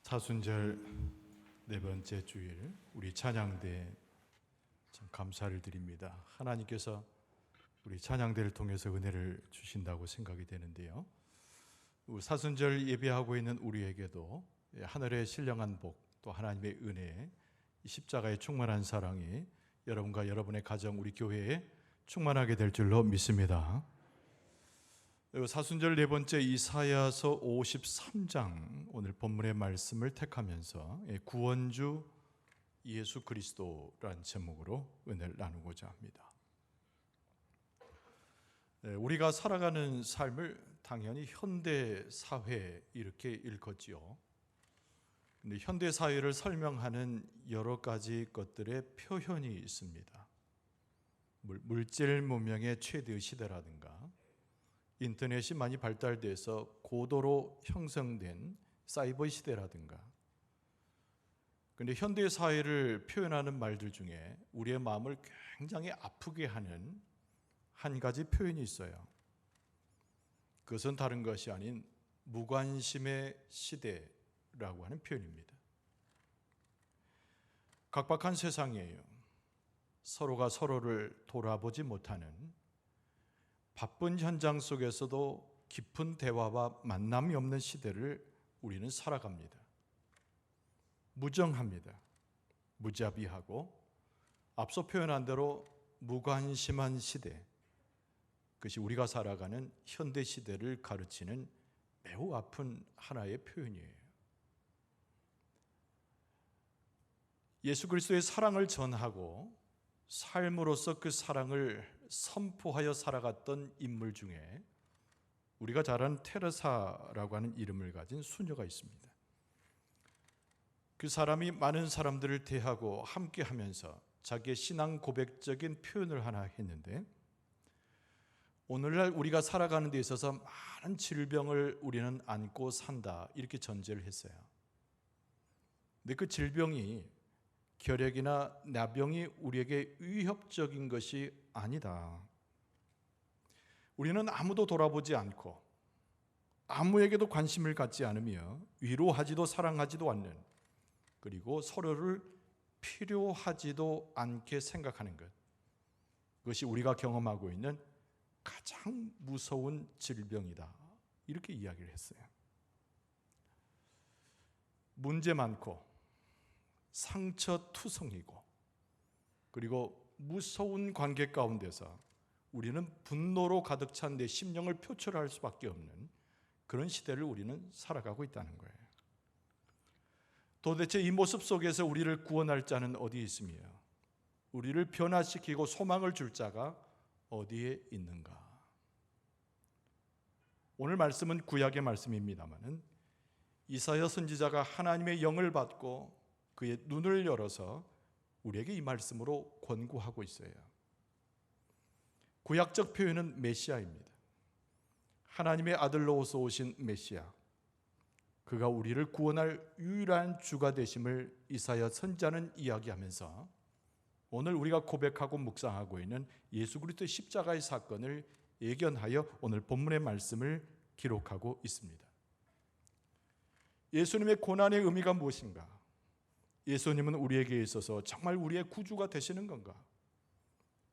사순절 네 번째 주일 우리 찬양대 참 감사를 드립니다. 하나님께서 우리 찬양대를 통해서 은혜를 주신다고 생각이 되는데요. 사순절 예배하고 있는 우리에게도 하늘의 신령한 복, 또 하나님의 은혜, 십자가의 충만한 사랑이 여러분과 여러분의 가정, 우리 교회에 충만하게 될 줄로 믿습니다. 사순절 네 번째 이사야서 53장 오늘 본문의 말씀을 택하면서 구원주 예수 그리스도라는 제목으로 은혜를 나누고자 합니다. 우리가 살아가는 삶을 당연히 현대 사회 이렇게 읽었지요. 근데 현대 사회를 설명하는 여러 가지 것들의 표현이 있습니다. 물질 문명의 최대의 시대라든가, 인터넷이 많이 발달돼서 고도로 형성된 사이버 시대라든가. 그런데 현대 사회를 표현하는 말들 중에 우리의 마음을 굉장히 아프게 하는 한 가지 표현이 있어요. 그것은 다른 것이 아닌 무관심의 시대라고 하는 표현입니다. 각박한 세상이에요. 서로가 서로를 돌아보지 못하는, 바쁜 현장 속에서도 깊은 대화와 만남이 없는 시대를 우리는 살아갑니다. 무정합니다. 무자비하고 앞서 표현한 대로 무관심한 시대, 그것이 우리가 살아가는 현대 시대를 가르치는 매우 아픈 하나의 표현이에요. 예수 그리스도의 사랑을 전하고 삶으로서 그 사랑을 선포하여 살아갔던 인물 중에 우리가 잘 아는 테레사라고 하는 이름을 가진 수녀가 있습니다. 그 사람이 많은 사람들을 대하고 함께 하면서 자기의 신앙 고백적인 표현을 하나 했는데, 오늘날 우리가 살아가는 데 있어서 많은 질병을 우리는 안고 산다, 이렇게 전제를 했어요. 근데 그 질병이 결핵이나 나병이 우리에게 위협적인 것이 아니다. 우리는 아무도 돌아보지 않고 아무에게도 관심을 갖지 않으며 위로하지도 사랑하지도 않는, 그리고 서로를 필요하지도 않게 생각하는 것, 그것이 우리가 경험하고 있는 가장 무서운 질병이다, 이렇게 이야기를 했어요. 문제 많고 상처투성이고, 그리고 무서운 관계 가운데서 우리는 분노로 가득 찬 내 심령을 표출할 수밖에 없는 그런 시대를 우리는 살아가고 있다는 거예요. 도대체 이 모습 속에서 우리를 구원할 자는 어디에 있으며 우리를 변화시키고 소망을 줄 자가 어디에 있는가? 오늘 말씀은 구약의 말씀입니다마는 이사야 선지자가 하나님의 영을 받고 그의 눈을 열어서 우리에게 이 말씀으로 권고하고 있어요. 구약적 표현은 메시아입니다. 하나님의 아들로서 오신 메시아, 그가 우리를 구원할 유일한 주가 되심을 이사야 선지자는 이야기하면서 오늘 우리가 고백하고 묵상하고 있는 예수 그리스도의 십자가의 사건을 예견하여 오늘 본문의 말씀을 기록하고 있습니다. 예수님의 고난의 의미가 무엇인가? 예수님은 우리에게 있어서 정말 우리의 구주가 되시는 건가?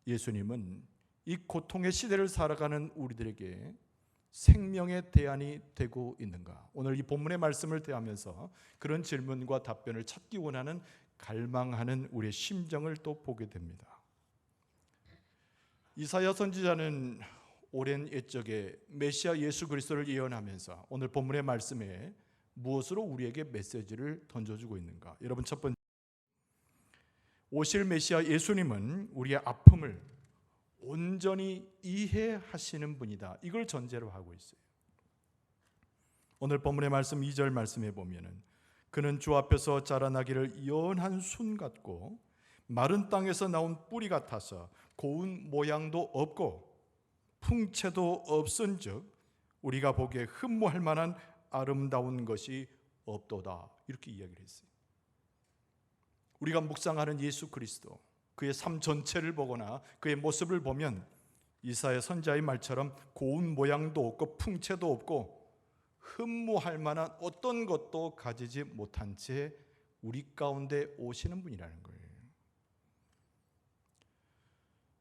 예수님은 이 고통의 시대를 살아가는 우리들에게 생명의 대안이 되고 있는가? 오늘 이 본문의 말씀을 대하면서 그런 질문과 답변을 찾기 원하는, 갈망하는 우리의 심정을 또 보게 됩니다. 이사야 선지자는 오랜 옛적에 메시아 예수 그리스도를 예언하면서 오늘 본문의 말씀에 무엇으로 우리에게 메시지를 던져주고 있는가? 여러분, 첫 번째, 오실 메시아 예수님은 우리의 아픔을 온전히 이해하시는 분이다, 이걸 전제로 하고 있어요. 오늘 본문의 말씀 2절 말씀에 보면은 그는 주 앞에서 자라나기를 연한 순 같고 마른 땅에서 나온 뿌리 같아서 고운 모양도 없고 풍채도 없은즉 우리가 보기에 흠모할 만한 아름다운 것이 없도다, 이렇게 이야기를 했어요. 우리가 묵상하는 예수 그리스도, 그의 삶 전체를 보거나 그의 모습을 보면 이사야 선지자의 말처럼 고운 모양도 없고 풍채도 없고 흠모할 만한 어떤 것도 가지지 못한 채 우리 가운데 오시는 분이라는 거예요.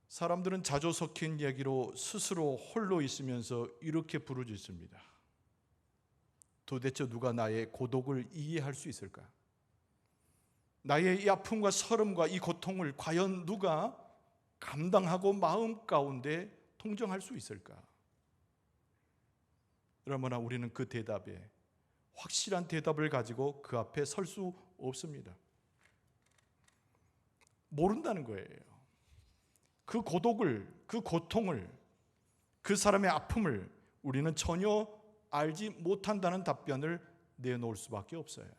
사람들은 자주 섞인 얘기로 스스로 홀로 있으면서 이렇게 부르짖습니다. 도대체 누가 나의 고독을 이해할 수 있을까? 나의 이 아픔과 서름과 이 고통을 과연 누가 감당하고 마음 가운데 동정할 수 있을까? 그러나 우리는 그 대답에 확실한 대답을 가지고 그 앞에 설 수 없습니다. 모른다는 거예요. 그 고독을, 그 고통을, 그 사람의 아픔을 우리는 전혀 알지 못한다는 답변을 내놓을 수밖에 없어요.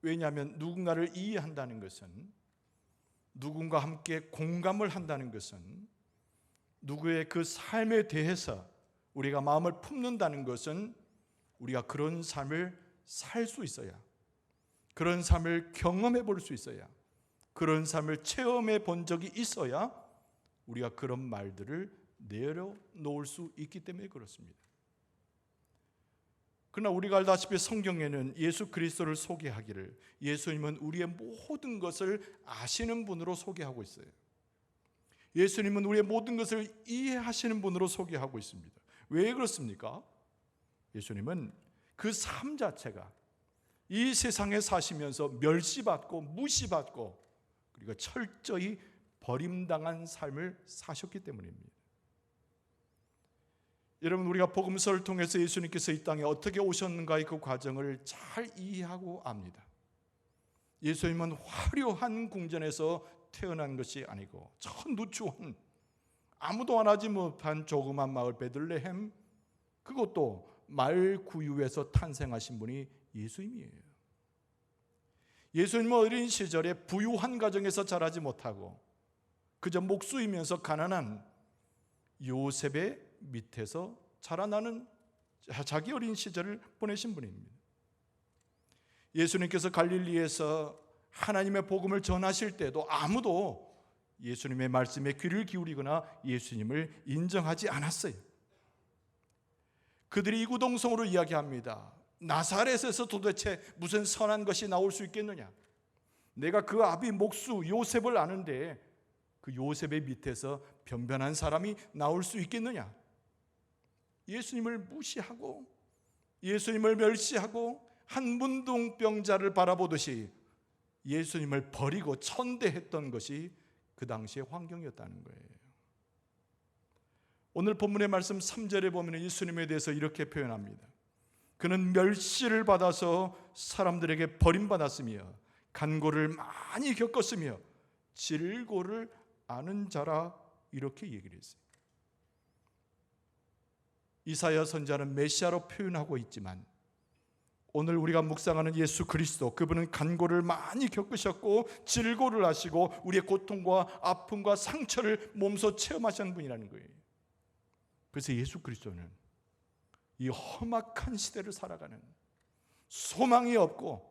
왜냐하면 누군가를 이해한다는 것은, 누군가 함께 공감을 한다는 것은, 누구의 그 삶에 대해서 우리가 마음을 품는다는 것은 우리가 그런 삶을 살 수 있어야, 그런 삶을 경험해 볼 수 있어야, 그런 삶을 체험해 본 적이 있어야 우리가 그런 말들을 내려놓을 수 있기 때문에 그렇습니다. 그러나 우리가 알다시피 성경에는 예수 그리스도를 소개하기를 예수님은 우리의 모든 것을 아시는 분으로 소개하고 있어요. 예수님은 우리의 모든 것을 이해하시는 분으로 소개하고 있습니다. 왜 그렇습니까? 예수님은 그 삶 자체가 이 세상에 사시면서 멸시받고 무시받고 그리고 철저히 버림당한 삶을 사셨기 때문입니다. 여러분, 우리가 복음서를 통해서 예수님께서 이 땅에 어떻게 오셨는가의 그 과정을 잘 이해하고 압니다. 예수님은 화려한 궁전에서 태어난 것이 아니고 천누추한 아무도 안 하지 못한 조그만 마을 베들레헴, 그것도 말구유에서 탄생하신 분이 예수님이에요. 예수님은 어린 시절에 부유한 가정에서 자라지 못하고 그저 목수이면서 가난한 요셉의 밑에서 자라나는 자기 어린 시절을 보내신 분입니다. 예수님께서 갈릴리에서 하나님의 복음을 전하실 때도 아무도 예수님의 말씀에 귀를 기울이거나 예수님을 인정하지 않았어요. 그들이 이구동성으로 이야기합니다. 나사렛에서 도대체 무슨 선한 것이 나올 수 있겠느냐? 내가 그 아비 목수 요셉을 아는데 그 요셉의 밑에서 변변한 사람이 나올 수 있겠느냐? 예수님을 무시하고 예수님을 멸시하고 한 문둥병자를 바라보듯이 예수님을 버리고 천대했던 것이 그 당시의 환경이었다는 거예요. 오늘 본문의 말씀 3절에 보면 예수님에 대해서 이렇게 표현합니다. 그는 멸시를 받아서 사람들에게 버림받았으며 간고를 많이 겪었으며 질고를 아는 자라, 이렇게 얘기를 했어요. 이사야 선지자는 메시아로 표현하고 있지만 오늘 우리가 묵상하는 예수 그리스도, 그분은 간고를 많이 겪으셨고 질고를 하시고 우리의 고통과 아픔과 상처를 몸소 체험하신 분이라는 거예요. 그래서 예수 그리스도는 이 험악한 시대를 살아가는 소망이 없고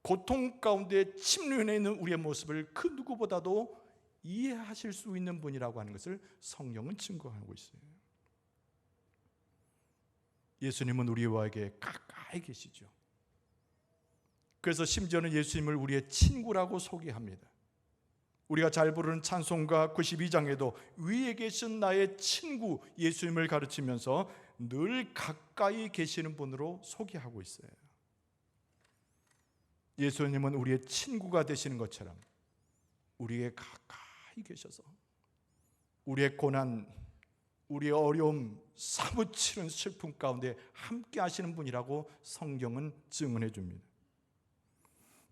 고통 가운데 침륜해 있는 우리의 모습을 그 누구보다도 이해하실 수 있는 분이라고 하는 것을 성경은 증거하고 있어요. 예수님은 우리와에게 가까이 계시죠. 그래서 심지어는 예수님을 우리의 친구라고 소개합니다. 우리가 잘 부르는 찬송가 92장에도 위에 계신 나의 친구 예수님을 가르치면서 늘 가까이 계시는 분으로 소개하고 있어요. 예수님은 우리의 친구가 되시는 것처럼 우리에게 가까이 계셔서 우리의 고난, 우리의 어려움, 사무치는 슬픔 가운데 함께 하시는 분이라고 성경은 증언해 줍니다.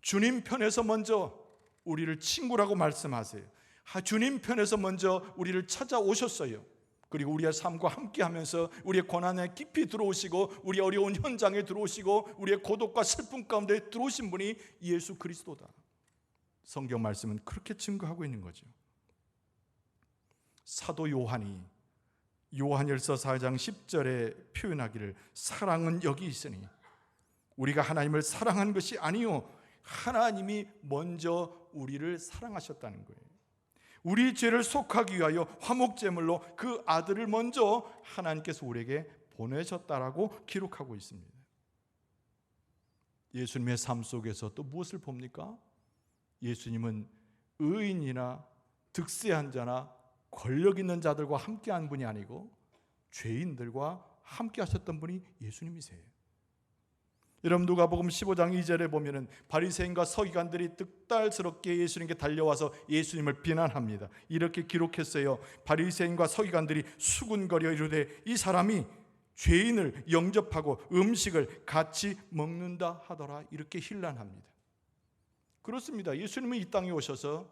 주님 편에서 먼저 우리를 친구라고 말씀하세요. 주님 편에서 먼저 우리를 찾아오셨어요. 그리고 우리의 삶과 함께하면서 우리의 고난에 깊이 들어오시고 우리 어려운 현장에 들어오시고 우리의 고독과 슬픔 가운데 들어오신 분이 예수 그리스도다. 성경 말씀은 그렇게 증거하고 있는 거죠. 사도 요한이 요한일서 4장 10절에 표현하기를 사랑은 여기 있으니 우리가 하나님을 사랑한 것이 아니요 하나님이 먼저 우리를 사랑하셨다는 거예요. 우리 죄를 속하기 위하여 화목제물로 그 아들을 먼저 하나님께서 우리에게 보내셨다라고 기록하고 있습니다. 예수님의 삶 속에서 또 무엇을 봅니까? 예수님은 의인이나 득세한 자나 권력 있는 자들과 함께한 분이 아니고 죄인들과 함께 하셨던 분이 예수님이세요. 여러분 누가복음 15장 2절에 보면은 바리새인과 서기관들이 득달스럽게 예수님께 달려와서 예수님을 비난합니다. 이렇게 기록했어요. 바리새인과 서기관들이 수군거려 이르되 이 사람이 죄인을 영접하고 음식을 같이 먹는다 하더라. 이렇게 힐난합니다. 그렇습니다. 예수님은 이 땅에 오셔서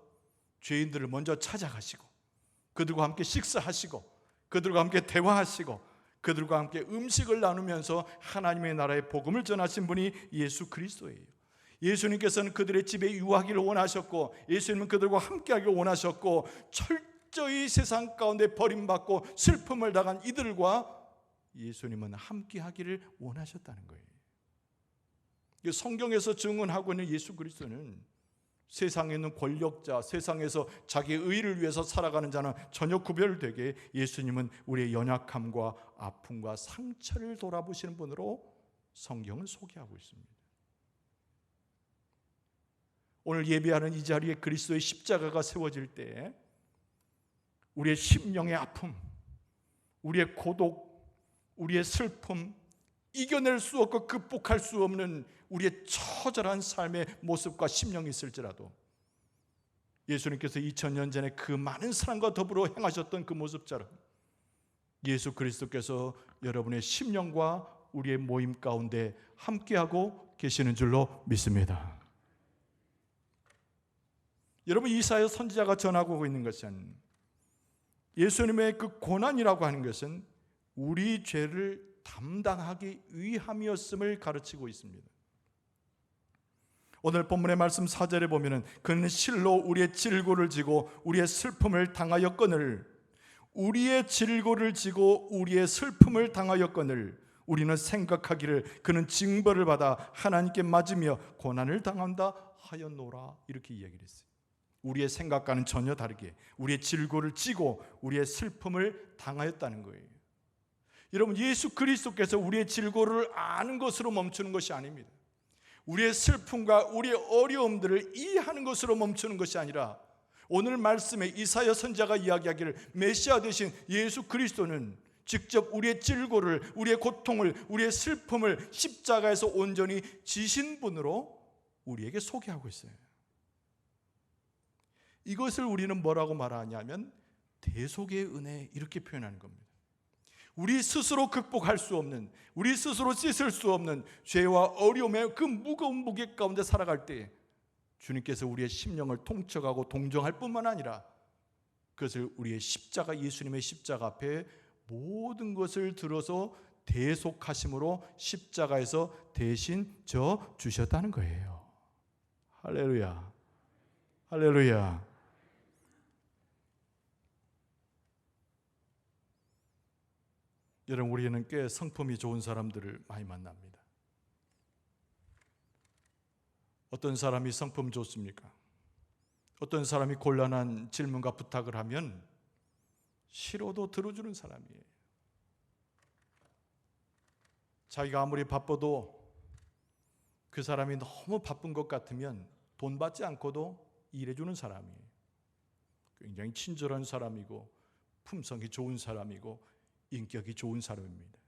죄인들을 먼저 찾아가시고 그들과 함께 식사하시고 그들과 함께 대화하시고 그들과 함께 음식을 나누면서 하나님의 나라의 복음을 전하신 분이 예수 그리스도예요. 예수님께서는 그들의 집에 유하기를 원하셨고 예수님은 그들과 함께하기를 원하셨고 철저히 세상 가운데 버림받고 슬픔을 당한 이들과 예수님은 함께하기를 원하셨다는 거예요. 성경에서 증언하고 있는 예수 그리스도는 세상에 있는 권력자, 세상에서 자기의 의를 위해서 살아가는 자는 전혀 구별되게 예수님은 우리의 연약함과 아픔과 상처를 돌아보시는 분으로 성경을 소개하고 있습니다. 오늘 예배하는 이 자리에 그리스도의 십자가가 세워질 때 우리의 심령의 아픔, 우리의 고독, 우리의 슬픔, 이겨낼 수 없고 극복할 수 없는 우리의 처절한 삶의 모습과 심령이 있을지라도 예수님께서 2000년 전에 그 많은 사랑과 더불어 행하셨던 그 모습처럼 예수 그리스도께서 여러분의 심령과 우리의 모임 가운데 함께하고 계시는 줄로 믿습니다. 여러분 이사야 선지자가 전하고 있는 것은 예수님의 그 고난이라고 하는 것은 우리 죄를 담당하기 위함이었음을 가르치고 있습니다. 오늘 본문의 말씀 4절에 보면은 그는 실로 우리의 질고를 지고 우리의 슬픔을 당하였거늘 우리의 질고를 지고 우리의 슬픔을 당하였거늘 우리는 생각하기를 그는 징벌을 받아 하나님께 맞으며 고난을 당한다 하였노라 이렇게 이야기를 했어요. 우리의 생각과는 전혀 다르게 우리의 질고를 지고 우리의 슬픔을 당하였다는 거예요. 여러분 예수 그리스도께서 우리의 질고를 아는 것으로 멈추는 것이 아닙니다. 우리의 슬픔과 우리의 어려움들을 이해하는 것으로 멈추는 것이 아니라 오늘 말씀에 이사야 선지자가 이야기하기를 메시아 되신 예수 그리스도는 직접 우리의 질고를, 우리의 고통을, 우리의 슬픔을 십자가에서 온전히 지신 분으로 우리에게 소개하고 있어요. 이것을 우리는 뭐라고 말하냐면 대속의 은혜 이렇게 표현하는 겁니다. 우리 스스로 극복할 수 없는, 우리 스스로 씻을 수 없는 죄와 어려움의 그 무거운 무게 가운데 살아갈 때 주님께서 우리의 심령을 통촉하고 동정할 뿐만 아니라 그것을 우리의 십자가, 예수님의 십자가 앞에 모든 것을 들어서 대속하심으로 십자가에서 대신 져 주셨다는 거예요. 할렐루야, 할렐루야. 여러분 우리는 꽤 성품이 좋은 사람들을 많이 만납니다. 어떤 사람이 성품 좋습니까? 어떤 사람이 곤란한 질문과 부탁을 하면 싫어도 들어주는 사람이에요. 자기가 아무리 바빠도 그 사람이 너무 바쁜 것 같으면 돈 받지 않고도 일해주는 사람이에요. 굉장히 친절한 사람이고 품성이 좋은 사람이고 인격이 좋은 사람입니다.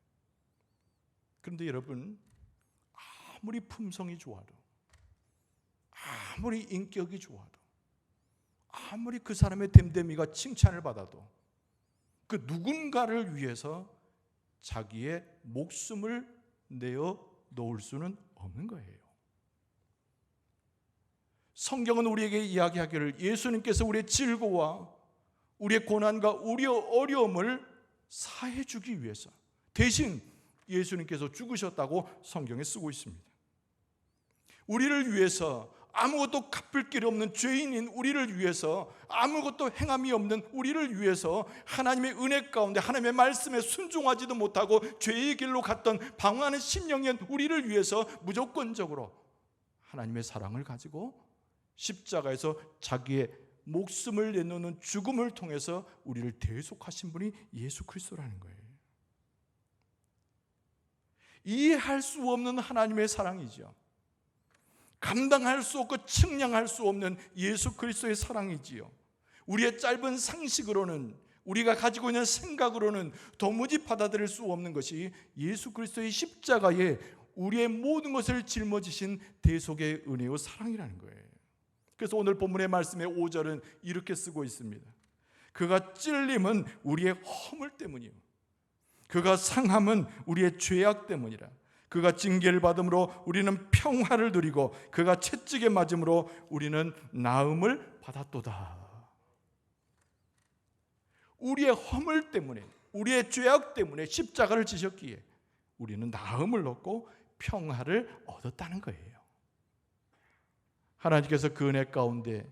그런데 여러분 아무리 품성이 좋아도 아무리 인격이 좋아도 아무리 그 사람의 됨됨이가 칭찬을 받아도 그 누군가를 위해서 자기의 목숨을 내어 놓을 수는 없는 거예요. 성경은 우리에게 이야기하기를 예수님께서 우리의 질고와 우리의 고난과 우리의 어려움을 사해 주기 위해서 대신 예수님께서 죽으셨다고 성경에 쓰고 있습니다. 우리를 위해서 아무것도 갚을 길이 없는 죄인인 우리를 위해서 아무것도 행함이 없는 우리를 위해서 하나님의 은혜 가운데 하나님의 말씀에 순종하지도 못하고 죄의 길로 갔던 방황하는 심령인 우리를 위해서 무조건적으로 하나님의 사랑을 가지고 십자가에서 자기의 목숨을 내놓는 죽음을 통해서 우리를 대속하신 분이 예수 그리스도라는 거예요. 이해할 수 없는 하나님의 사랑이죠. 감당할 수 없고 측량할 수 없는 예수 그리스도의 사랑이지요. 우리의 짧은 상식으로는, 우리가 가지고 있는 생각으로는 도무지 받아들일 수 없는 것이 예수 그리스도의 십자가에 우리의 모든 것을 짊어지신 대속의 은혜와 사랑이라는 거예요. 그래서 오늘 본문의 말씀의 5절은 이렇게 쓰고 있습니다. 그가 찔림은 우리의 허물 때문이요, 그가 상함은 우리의 죄악 때문이라. 그가 징계를 받음으로 우리는 평화를 누리고 그가 채찍에 맞음으로 우리는 나음을 받았도다. 우리의 허물 때문에, 우리의 죄악 때문에 십자가를 지셨기에 우리는 나음을 얻고 평화를 얻었다는 거예요. 하나님께서 그 은혜 가운데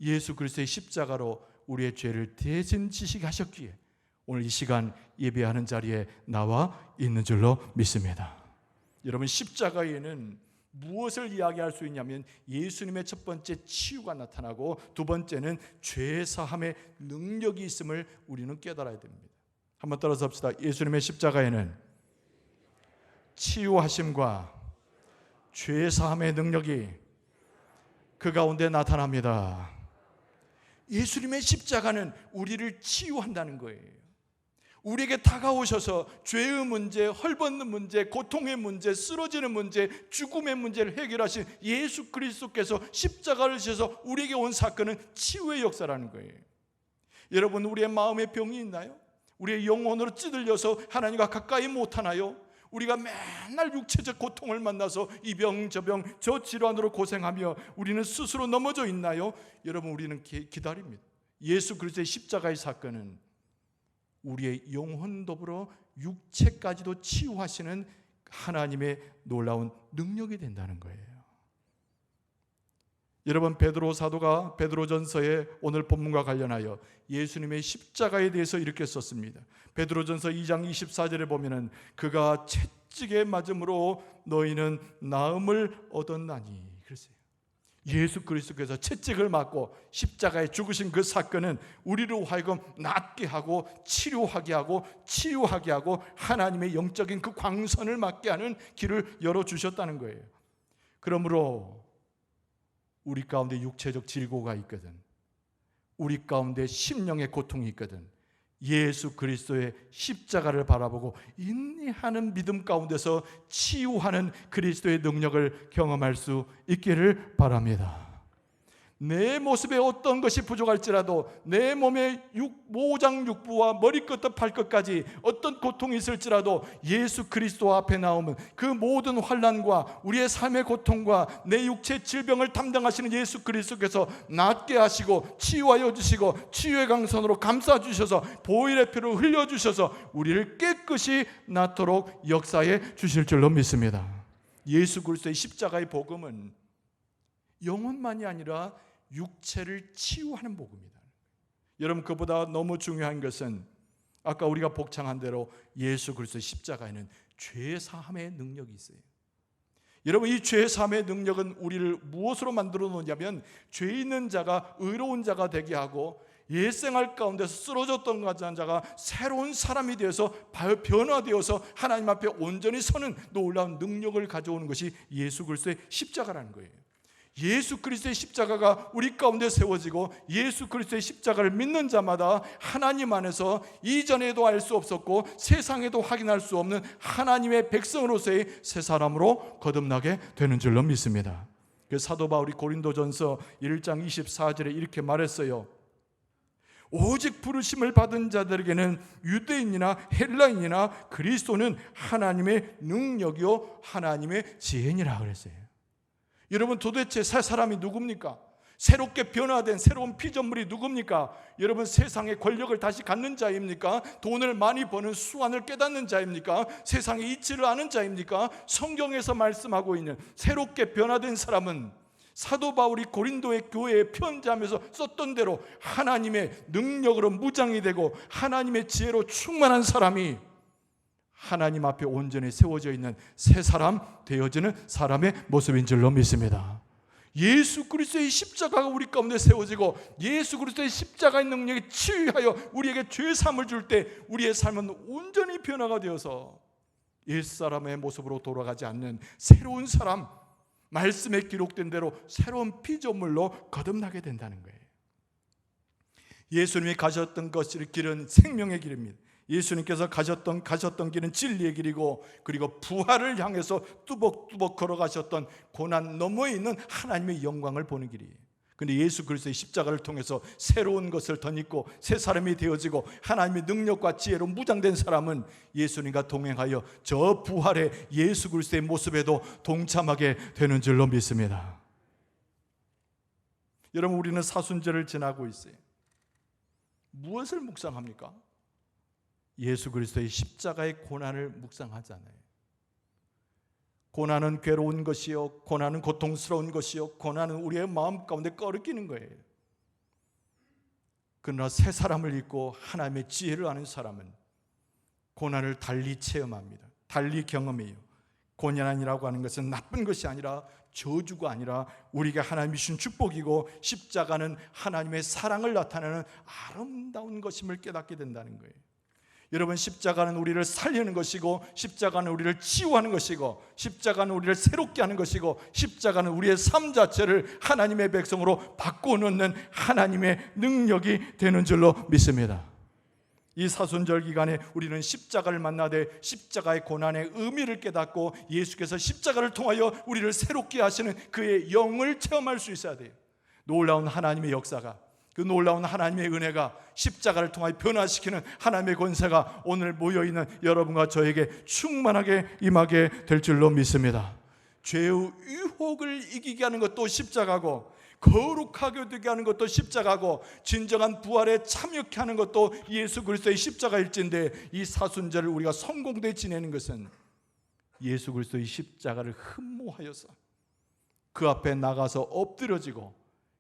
예수 그리스도의 십자가로 우리의 죄를 대신 지시하셨기에 오늘 이 시간 예배하는 자리에 나와 있는 줄로 믿습니다. 여러분, 십자가에는 무엇을 이야기할 수 있냐면 예수님의 첫 번째 치유가 나타나고 두 번째는 죄 사함의 능력이 있음을 우리는 깨달아야 됩니다. 한번 따라서 합시다. 예수님의 십자가에는 치유하심과 죄 사함의 능력이 그 가운데 나타납니다. 예수님의 십자가는 우리를 치유한다는 거예요. 우리에게 다가오셔서 죄의 문제, 헐벗는 문제, 고통의 문제, 쓰러지는 문제, 죽음의 문제를 해결하신 예수 그리스도께서 십자가를 지셔서 우리에게 온 사건은 치유의 역사라는 거예요. 여러분, 우리의 마음에 병이 있나요? 우리의 영혼으로 찌들려서 하나님과 가까이 못하나요? 우리가 맨날 육체적 고통을 만나서 이 병, 저 병, 저 질환으로 고생하며 우리는 스스로 넘어져 있나요? 여러분, 우리는 기다립니다. 예수 그리스도의 십자가의 사건은 우리의 영혼 더불어 육체까지도 치유하시는 하나님의 놀라운 능력이 된다는 거예요. 여러분, 베드로 사도가 베드로전서에 오늘 본문과 관련하여 예수님의 십자가에 대해서 이렇게 썼습니다. 베드로전서 2장 24절에 보면은 그가 채찍에 맞음으로 너희는 나음을 얻었나니 그랬어요. 예수 그리스도께서 채찍을 맞고 십자가에 죽으신 그 사건은 우리로 하여금 낫게 하고 치료하게 하고 치유하게 하고 하나님의 영적인 그 광선을 맞게 하는 길을 열어주셨다는 거예요. 그러므로 우리 가운데 육체적 질고가 있거든, 우리 가운데 심령의 고통이 있거든, 예수 그리스도의 십자가를 바라보고 인내하는 믿음 가운데서 치유하는 그리스도의 능력을 경험할 수 있기를 바랍니다. 내 모습에 어떤 것이 부족할지라도 내 몸의 모장육부와 머리끝부터 발끝까지 어떤 고통이 있을지라도 예수 그리스도 앞에 나오면 그 모든 환난과 우리의 삶의 고통과 내 육체 질병을 담당하시는 예수 그리스도께서 낫게 하시고 치유하여 주시고 치유의 강선으로 감싸주셔서 보혈의 피를 흘려주셔서 우리를 깨끗이 낫도록 역사해 주실 줄로 믿습니다. 예수 그리스도의 십자가의 복음은 영혼만이 아니라 육체를 치유하는 복음이다. 여러분, 그보다 너무 중요한 것은 아까 우리가 복창한 대로 예수 그리스도의 십자가에는 죄 사함의 능력이 있어요. 여러분, 이 죄 사함의 능력은 우리를 무엇으로 만들어 놓냐면 죄 있는 자가 의로운 자가 되게 하고 옛생활 가운데서 쓰러졌던 자가 새로운 사람이 되어서 변화되어서 하나님 앞에 온전히 서는 놀라운 능력을 가져오는 것이 예수 그리스도의 십자가라는 거예요. 예수 그리스도의 십자가가 우리 가운데 세워지고 예수 그리스도의 십자가를 믿는 자마다 하나님 안에서 이전에도 알 수 없었고 세상에도 확인할 수 없는 하나님의 백성으로서의 새 사람으로 거듭나게 되는 줄로 믿습니다. 그래서 사도 바울이 고린도전서 1장 24절에 이렇게 말했어요. 오직 부르심을 받은 자들에게는 유대인이나 헬라인이나 그리스도는 하나님의 능력이요 하나님의 지혜니라 그랬어요. 여러분, 도대체 새 사람이 누굽니까? 새롭게 변화된 새로운 피조물이 누굽니까? 여러분, 세상의 권력을 다시 갖는 자입니까? 돈을 많이 버는 수완을 깨닫는 자입니까? 세상의 이치를 아는 자입니까? 성경에서 말씀하고 있는 새롭게 변화된 사람은 사도 바울이 고린도의 교회에 편지하면서 썼던 대로 하나님의 능력으로 무장이 되고 하나님의 지혜로 충만한 사람이 하나님 앞에 온전히 세워져 있는 새 사람 되어지는 사람의 모습인 줄로 믿습니다. 예수 그리스도의 십자가가 우리 가운데 세워지고 예수 그리스도의 십자가의 능력이 치유하여 우리에게 죄 사함을 줄 때 우리의 삶은 온전히 변화가 되어서 옛사람의 모습으로 돌아가지 않는 새로운 사람, 말씀에 기록된 대로 새로운 피조물로 거듭나게 된다는 거예요. 예수님이 가셨던 길은 생명의 길입니다. 예수님께서 가셨던 길은 진리의 길이고, 그리고 부활을 향해서 뚜벅뚜벅 걸어가셨던 고난 너머에 있는 하나님의 영광을 보는 길이에요. 그런데 예수 그리스도의 십자가를 통해서 새로운 것을 덧입고 새 사람이 되어지고 하나님의 능력과 지혜로 무장된 사람은 예수님과 동행하여 저 부활의 예수 그리스도의 모습에도 동참하게 되는 줄로 믿습니다. 여러분, 우리는 사순절을 지나고 있어요. 무엇을 묵상합니까? 예수 그리스도의 십자가의 고난을 묵상하잖아요. 고난은 괴로운 것이요, 고난은 고통스러운 것이요, 고난은 우리의 마음 가운데 꺼리끼는 거예요. 그러나 새 사람을 입고 하나님의 지혜를 아는 사람은 고난을 달리 체험합니다. 달리 경험해요. 고난이라고 하는 것은 나쁜 것이 아니라, 저주가 아니라 우리에게 하나님이 주신 축복이고, 십자가는 하나님의 사랑을 나타내는 아름다운 것임을 깨닫게 된다는 거예요. 여러분, 십자가는 우리를 살리는 것이고, 십자가는 우리를 치유하는 것이고, 십자가는 우리를 새롭게 하는 것이고, 십자가는 우리의 삶 자체를 하나님의 백성으로 바꿔놓는 하나님의 능력이 되는 줄로 믿습니다. 이 사순절 기간에 우리는 십자가를 만나되 십자가의 고난의 의미를 깨닫고 예수께서 십자가를 통하여 우리를 새롭게 하시는 그의 영을 체험할 수 있어야 돼요. 놀라운 하나님의 역사가, 그 놀라운 하나님의 은혜가, 십자가를 통하여 변화시키는 하나님의 권세가 오늘 모여있는 여러분과 저에게 충만하게 임하게 될 줄로 믿습니다. 죄의 유혹을 이기게 하는 것도 십자가고, 거룩하게 되게 하는 것도 십자가고, 진정한 부활에 참여케 하는 것도 예수 그리스도의 십자가일진데, 이 사순절을 우리가 성공되게 지내는 것은 예수 그리스도의 십자가를 흠모하여서 그 앞에 나가서 엎드려지고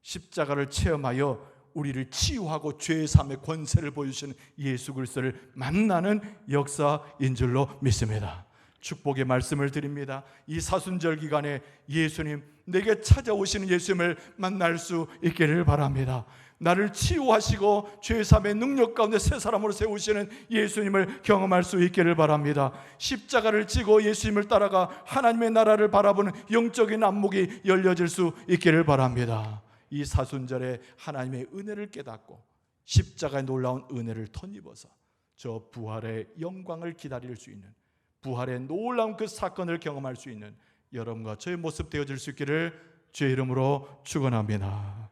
십자가를 체험하여 우리를 치유하고 죄의 삶의 권세를 보여주시는 예수 그리스도를 만나는 역사인 줄로 믿습니다. 축복의 말씀을 드립니다. 이 사순절 기간에 예수님, 내게 찾아오시는 예수님을 만날 수 있기를 바랍니다. 나를 치유하시고 죄의 삶의 능력 가운데 새 사람으로 세우시는 예수님을 경험할 수 있기를 바랍니다. 십자가를 지고 예수님을 따라가 하나님의 나라를 바라보는 영적인 안목이 열려질 수 있기를 바랍니다. 이 사순절에 하나님의 은혜를 깨닫고 십자가의 놀라운 은혜를 덧입어서 저 부활의 영광을 기다릴 수 있는, 부활의 놀라운 그 사건을 경험할 수 있는 여러분과 저의 모습 되어질 수 있기를 주의 이름으로 축원합니다.